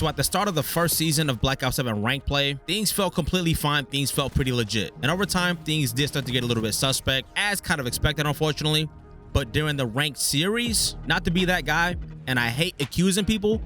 So at the start of the first season of Black Ops 7 rank play, things felt completely fine, things felt pretty legit. And over time, things did start to get a little bit suspect, as kind of expected, unfortunately. But during the ranked series, not to be that guy, and I hate accusing people,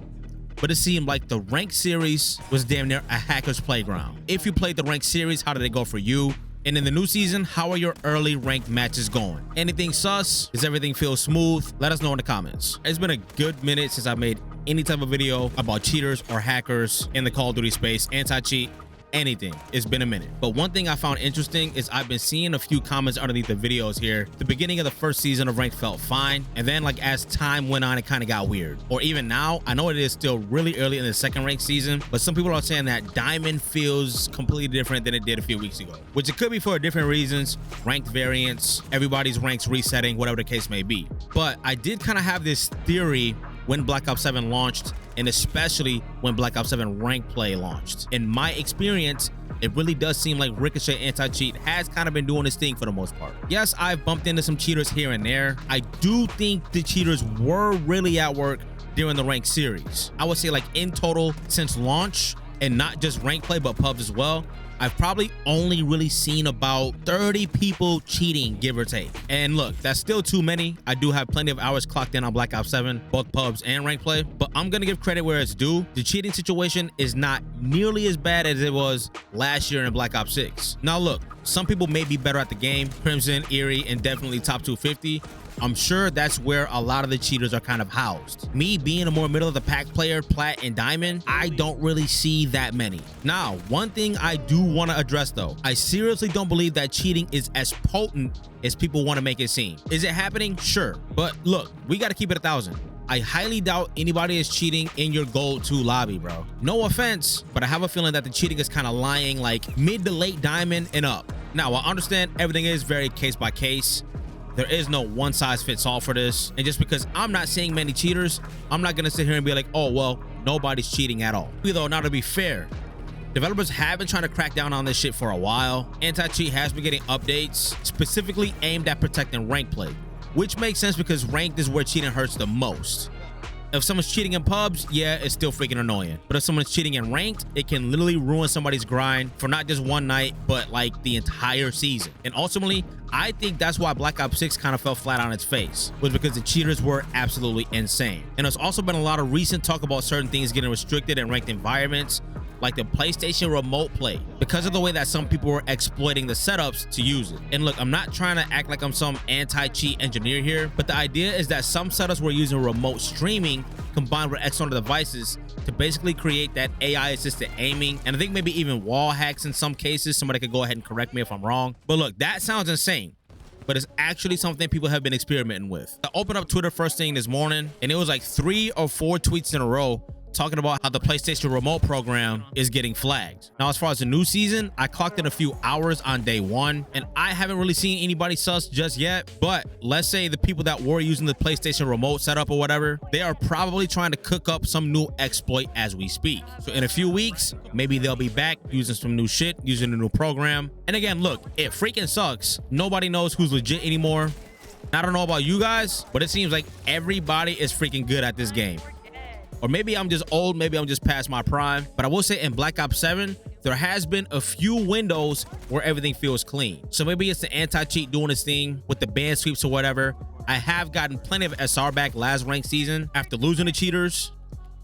but it seemed like the ranked series was damn near a hacker's playground. If you played the ranked series, how did it go for you? And in the new season, how are your early ranked matches going? Anything sus? Does everything feel smooth? Let us know in the comments. It's been a good minute since I made any type of video about cheaters or hackers in the Call of Duty space, anti-cheat, anything. It's been a minute. But one thing I found interesting is I've been seeing a few comments underneath the videos here. The beginning of the first season of ranked felt fine, and then like as time went on, it kind of got weird. Or even now, I know it is still really early in the second ranked season, but some people are saying that diamond feels completely different than it did a few weeks ago, which it could be for different reasons, ranked variants, everybody's ranks resetting, whatever the case may be. But I did kind of have this theory when Black Ops 7 launched, and especially when Black Ops 7 rank play launched. In my experience, it really does seem like Ricochet anti-cheat has kind of been doing his thing for the most part. Yes, I've bumped into some cheaters here and there. I do think the cheaters were really at work during the ranked series. I would say like in total since launch, and not just rank play but pubs as well, I've probably only really seen about 30 people cheating, give or take. And look, that's still too many. I do have plenty of hours clocked in on Black Ops 7, both pubs and rank play, but I'm gonna give credit where it's due. The cheating situation is not nearly as bad as it was last year in Black Ops 6. Now look, some people may be better at the game, Crimson, Eerie, and definitely top 250. I'm sure that's where a lot of the cheaters are kind of housed. Me being a more middle of the pack player, plat and diamond, I don't really see that many. Now, one thing I do want to address though, I seriously don't believe that cheating is as potent as people want to make it seem. Is it happening? Sure. But look, we got to keep it 1,000. I highly doubt anybody is cheating in your gold 2 lobby, bro. No offense, but I have a feeling that the cheating is kind of lying like mid to late diamond and up. Now, I understand everything is very case by case. There is no one size fits all for this. And just because I'm not seeing many cheaters, I'm not going to sit here and be like, oh, well, nobody's cheating at all. Though, now to be fair, developers have been trying to crack down on this shit for a while. Anti-cheat has been getting updates specifically aimed at protecting rank play, which makes sense because ranked is where cheating hurts the most. If someone's cheating in pubs, yeah, it's still freaking annoying. But if someone's cheating in ranked, it can literally ruin somebody's grind for not just one night, but like the entire season. And ultimately, I think that's why Black Ops 6 kind of fell flat on its face, was because the cheaters were absolutely insane. And there's also been a lot of recent talk about certain things getting restricted in ranked environments, like the PlayStation remote play, because of the way that some people were exploiting the setups to use it. And look, I'm not trying to act like I'm some anti-cheat engineer here, but the idea is that some setups were using remote streaming combined with external devices to basically create that AI assisted aiming, and I think maybe even wall hacks in some cases. Somebody could go ahead and correct me if I'm wrong, but look, that sounds insane, but it's actually something people have been experimenting with. I opened up Twitter first thing this morning, and it was like 3 or 4 tweets in a row talking about how the PlayStation remote program is getting flagged. Now, as far as the new season, I clocked in a few hours on day 1, and I haven't really seen anybody sus just yet, but let's say the people that were using the PlayStation remote setup or whatever, they are probably trying to cook up some new exploit as we speak. So in a few weeks, maybe they'll be back using some new shit, using a new program. And again, look, it freaking sucks. Nobody knows who's legit anymore. I don't know about you guys, but it seems like everybody is freaking good at this game. Or maybe I'm just old, maybe I'm just past my prime. But I will say in Black Ops 7, there has been a few windows where everything feels clean. So maybe it's the anti-cheat doing its thing with the ban sweeps or whatever. I have gotten plenty of SR back last ranked season after losing the cheaters.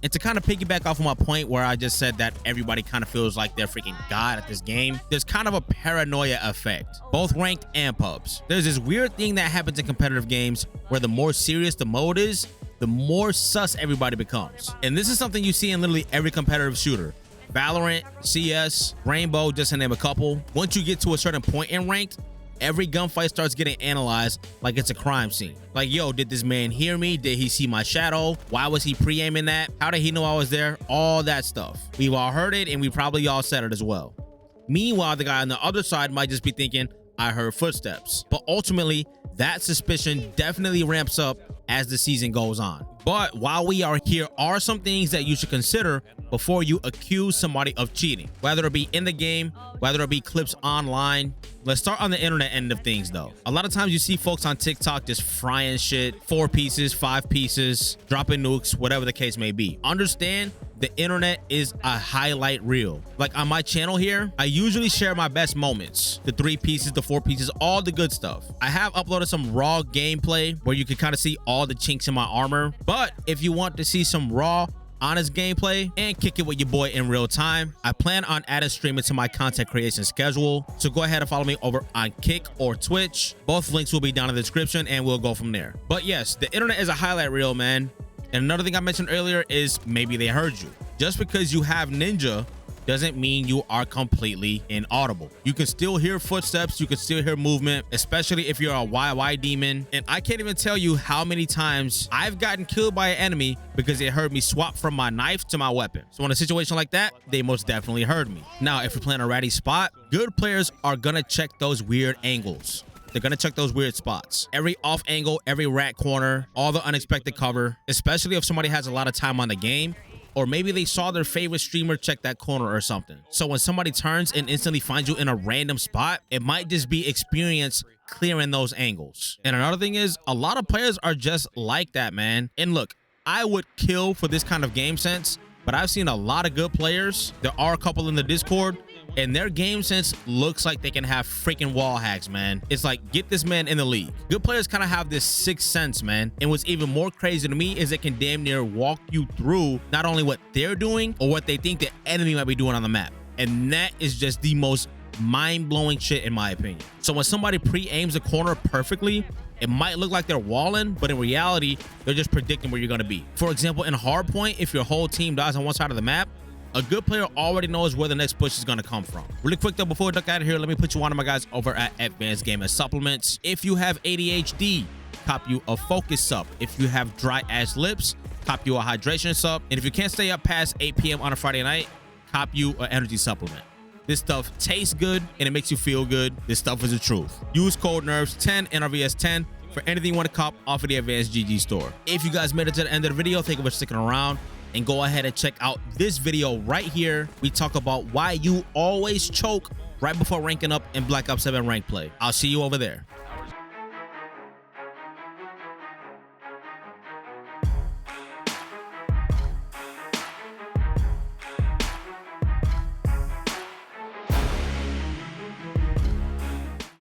And to kind of piggyback off of my point where I just said that everybody kind of feels like they're freaking god at this game, there's kind of a paranoia effect, both ranked and pubs. There's this weird thing that happens in competitive games where the more serious the mode is, the more sus everybody becomes. And this is something you see in literally every competitive shooter. Valorant, CS, Rainbow, just to name a couple. Once you get to a certain point in ranked, every gunfight starts getting analyzed like it's a crime scene. Like, yo, did this man hear me? Did he see my shadow? Why was he pre-aiming that? How did he know I was there? All that stuff. We've all heard it, and we probably all said it as well. Meanwhile, the guy on the other side might just be thinking, I heard footsteps. But ultimately, that suspicion definitely ramps up as the season goes on. But while we are here are some things that you should consider before you accuse somebody of cheating, whether it be in the game, whether it be clips online. Let's start on the internet end of things though. A lot of times you see folks on TikTok just frying shit, 4 pieces, 5 pieces, dropping nukes, whatever the case may be. Understand the internet is a highlight reel. Like on my channel here, I usually share my best moments, the 3 pieces, the 4 pieces, all the good stuff. I have uploaded some raw gameplay where you can kind of see all the chinks in my armor. But if you want to see some raw, honest gameplay and kick it with your boy in real time, I plan on adding streaming to my content creation schedule. So go ahead and follow me over on Kick or Twitch. Both links will be down in the description and we'll go from there. But yes, the internet is a highlight reel, man. And another thing I mentioned earlier is maybe they heard you. Just because you have Ninja doesn't mean you are completely inaudible. You can still hear footsteps, you can still hear movement, especially if you're a YY demon. And I can't even tell you how many times I've gotten killed by an enemy because they heard me swap from my knife to my weapon. So in a situation like that, they most definitely heard me. Now, if you're playing a ratty spot, good players are gonna check those weird angles. They're gonna check those weird spots. Every off angle, every rat corner, all the unexpected cover, especially if somebody has a lot of time on the game, or maybe they saw their favorite streamer check that corner or something. So when somebody turns and instantly finds you in a random spot, it might just be experience clearing those angles. And another thing is, a lot of players are just like that, man. And look, I would kill for this kind of game sense, but I've seen a lot of good players. There are a couple in the Discord, and their game sense looks like they can have freaking wall hacks, man. It's like, get this man in the league. Good players kind of have this sixth sense, man. And what's even more crazy to me is they can damn near walk you through not only what they're doing or what they think the enemy might be doing on the map. And that is just the most mind-blowing shit in my opinion. So when somebody pre-aims a corner perfectly, it might look like they're walling, but in reality, they're just predicting where you're gonna be. For example, in hardpoint, if your whole team dies on one side of the map, a good player already knows where the next push is going to come from. Really quick though, before we duck out of here, let me put you on to my guys over at Advanced Gaming Supplements. If you have ADHD, cop you a focus sup. If you have dry ass lips, cop you a hydration sup. And if you can't stay up past 8 p.m. on a Friday night, cop you an energy supplement. This stuff tastes good and it makes you feel good. This stuff is the truth. Use code NERVS10, NRVS10 for anything you want to cop off of the Advanced GG store. If you guys made it to the end of the video, thank you for sticking around. And go ahead and check out this video right here. We talk about why you always choke right before ranking up in Black Ops 7 rank play. I'll see you over there.